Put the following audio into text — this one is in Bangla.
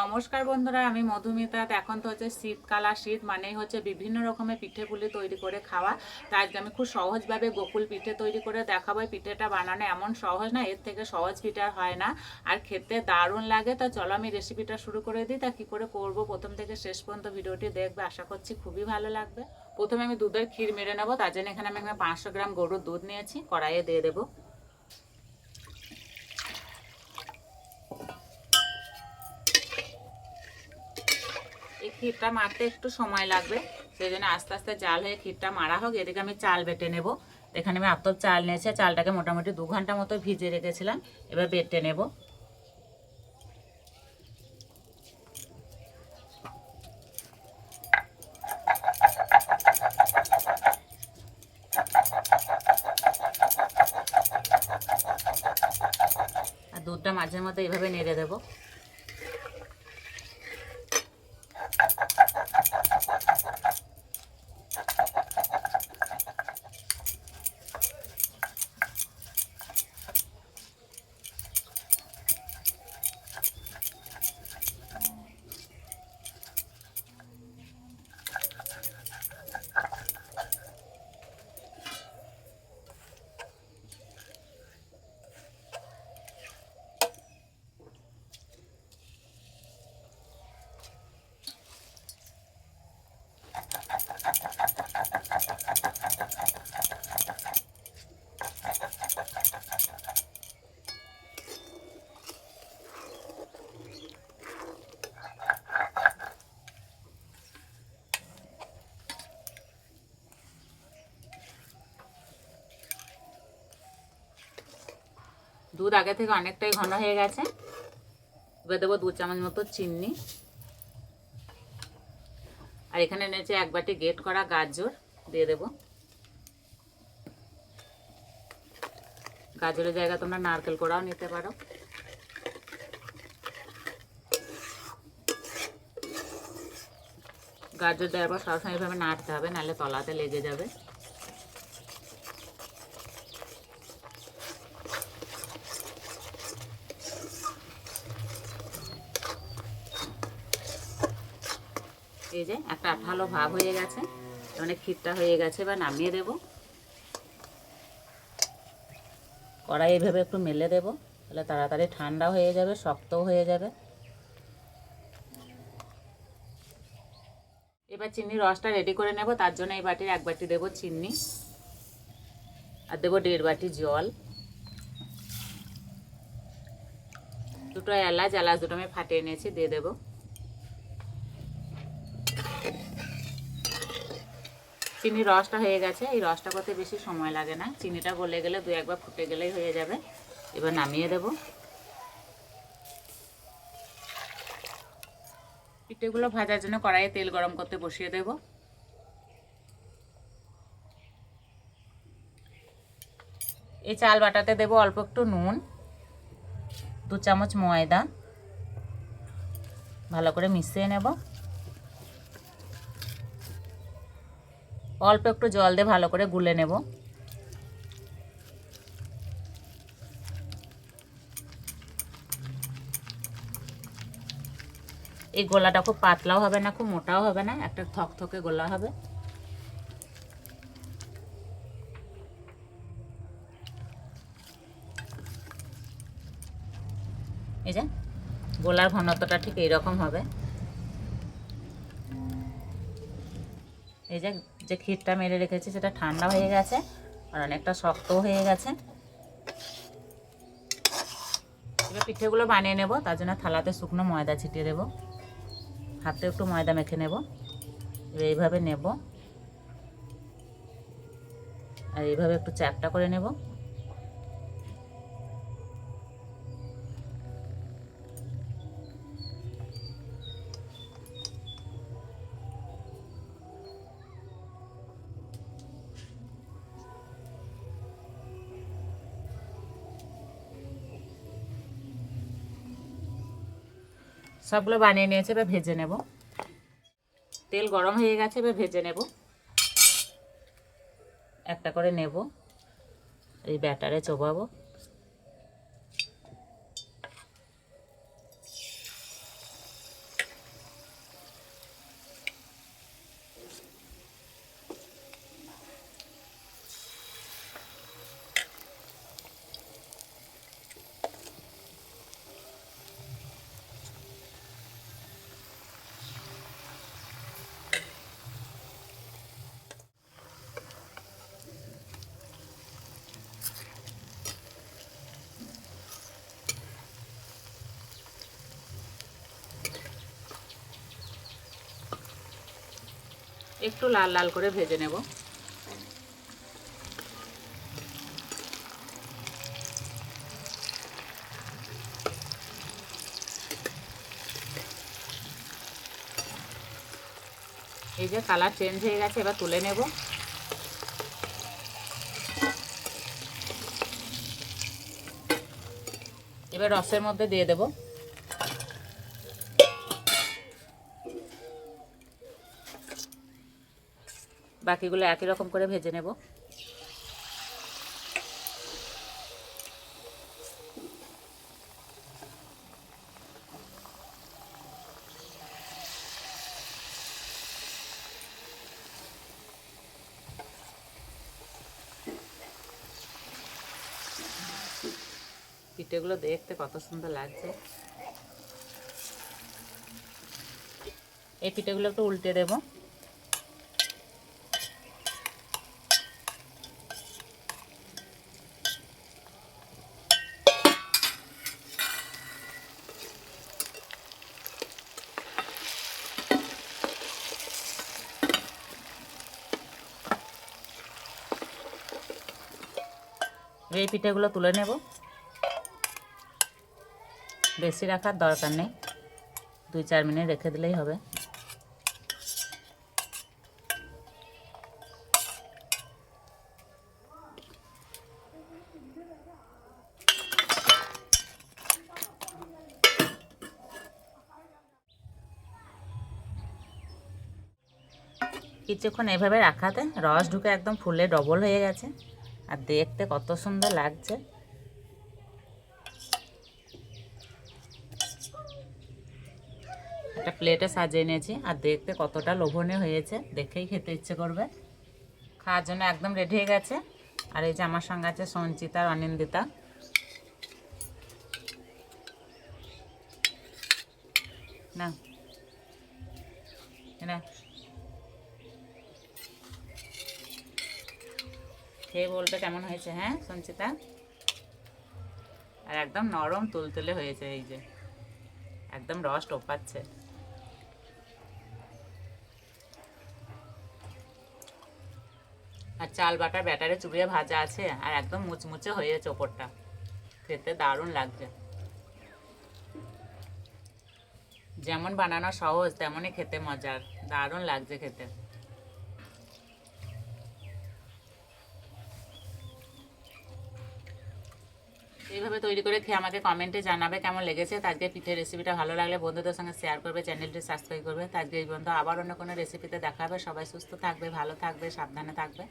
নমস্কার বন্ধুরা, আমি মধুমিতা। এখন তো হচ্ছে শীতকাল, আর শীত মানেই হচ্ছে বিভিন্ন রকমের পিঠেপুলি তৈরি করে খাওয়া। তাই আজকে আমি খুব সহজভাবে গোকুল পিঠে তৈরি করে দেখাবো। এই পিঠেটা বানানো এমন সহজ না, এর থেকে সহজ পিঠে আর হয় না, আর খেতে দারুণ লাগে। তা চলো আমি রেসিপিটা শুরু করে দিই। তা কী করে করবো প্রথম থেকে শেষ পর্যন্ত ভিডিওটি দেখবে, আশা করছি খুবই ভালো লাগবে। প্রথমে আমি দুধের ক্ষীর মেরে নেবো। তার জন্য এখানে আমি 500 গ্রাম গরুর দুধ নিয়েছি, কড়াইয়ে দিয়ে দেবো। এই ক্ষীরটা মারতে একটু সময় লাগবে, সেই জন্য আস্তে আস্তে জাল হয়ে ক্ষীরটা মারা হোক। এদিকে আমি চাল বেটে নেব। এখানে আমি আতপ চাল নিয়েছি, চালটাকে মোটামুটি 2 ঘন্টা মতো ভিজিয়ে রেখেছিলাম। এবার বেটে নেব। আর দুধটা মাঝে মধ্যে এইভাবে নেড়ে দেবো। দুধ আগে থেকে অনেকটাই ঘন হয়ে গেছে। এবার দেবো 2 চামচ মতো চিনি। আর এখানে নিয়েছে 1 বাটি গ্রেট করা গাজর, দিয়ে দেবো। গাজরের জায়গায় তোমরা নারকেল কোড়াও নিতে পারো। গাজর দেওয়ার পর সবসময় এইভাবে নাড়তে হবে, নাহলে তলাতে লেগে যাবে। এই যে একটা আঠালো ভাব হয়ে গেছে, মানে ক্ষীরটা হয়ে গেছে। এবার নামিয়ে দেব। কড়াই এইভাবে একটু মেলে দেব, তাহলে তাড়াতাড়ি ঠান্ডা হয়ে যাবে, শক্তও হয়ে যাবে। এবার চিনির রসটা রেডি করে নেব। তার জন্য এই বাটির 1 বাটি দেবো চিনি, আর দেবো 1.5 বাটি জল। দুটো এলাচ দুটো আমি ফাটিয়ে নিয়েছি, দিয়ে দেবো। চিনির রসটা হয়ে গেছে। এই রসটা করতে বেশি সময় লাগে না, চিনিটা গলে গেলে 2-1 বার ফুটে গেলেই হয়ে যাবে। এবার নামিয়ে দেব। পিঠেগুলো ভাজার জন্য কড়াইয়ে তেল গরম করতে বসিয়ে দেব। এই চাল বাটাতে দেব অল্প একটু নুন, 2 চামচ ময়দা, ভালো করে মিশিয়ে নেব। অল্প একটু জল দিয়ে ভালো করে গুলে নেব। এই গোলাটা খুব পাতলাও হবে না, খুব মোটাও হবে না, একটা থকথকে গোলা হবে। এই যে গোলার ঘনত্বটা ঠিক এইরকম হবে। এই যে যে ক্ষীরটা মেরে রেখেছি সেটা ঠান্ডা হয়ে গেছে, আর অনেকটা শক্তও হয়ে গেছে। এবার পিঠেগুলো বানিয়ে নেব। তার জন্য থালাতে শুকনো ময়দা ছিটিয়ে দেব, হাতে একটু ময়দা মেখে নেব। এবার এইভাবে নেব, আর এইভাবে একটু চ্যাপটা করে নেব। সবগুলো বানিয়ে নিয়েছে, এবার ভেজে নেব। তেল গরম হয়ে গেছে, এবার ভেজে নেব। একটা করে নেব, এই ব্যাটারে চোবাবো। একটু লাল লাল করে ভেজে নেব। এই যে কালার চেঞ্জ হয়ে গেছে, এবার তুলে নেব। এবার রসের মধ্যে দিয়ে দেব। বাকিগুলো একই রকম করে ভেজে নেব। পিঠেগুলো দেখতে কত সুন্দর লাগছে। এই পিঠেগুলো একটু উল্টে দেব। এই পিঠেগুলো তুলে নেব। বেশি রাখার দরকার নেই, 2-4 মিনিট রেখে দিলেই হবে। কিছুক্ষণ এভাবে রাখাতে রস ঢুকে একদম ফুলে ডবল হয়ে গেছে, আর দেখতে কত সুন্দর লাগছে। একটা প্লেটে সাজিয়ে নিয়েছি, আর দেখতে কতটা লোভনীয় হয়েছে, দেখেই খেতে ইচ্ছে করবে। খাওয়ার জন্য একদম রেডি হয়ে গেছে। আর এই যে আমার সঙ্গে আছে সঞ্চিতা আর অনিন্দিতা। না না, খেয়ে বলবে কেমন হয়েছে। হ্যাঁ সঞ্চিতা, আর একদম নরম তুলতুলে হয়েছে, এই যে একদম রস টোপাচ্ছে। আর চাল বাটার ব্যাটারে চুবিয়ে ভাজা আছে, আর একদম মুচমুচে হয়েছে ওপরটা, খেতে দারুণ লাগছে। যেমন বানানো সহজ তেমনই খেতে মজার, দারুণ লাগছে খেতে। এইভাবে তৈরি করে খেয়ে আমাকে কমেন্টে জানাবে কেমন লেগেছে। আজকে পিঠের রেসিপিটা ভালো লাগলে বন্ধুদের সঙ্গে শেয়ার করবে, চ্যানেলটি সাবস্ক্রাইব করবে। আজকে এই পর্যন্ত, আবার অন্য কোনো রেসিপিতে দেখা হবে। সবাই সুস্থ থাকবে, ভালো থাকবে, সাবধানে থাকবে।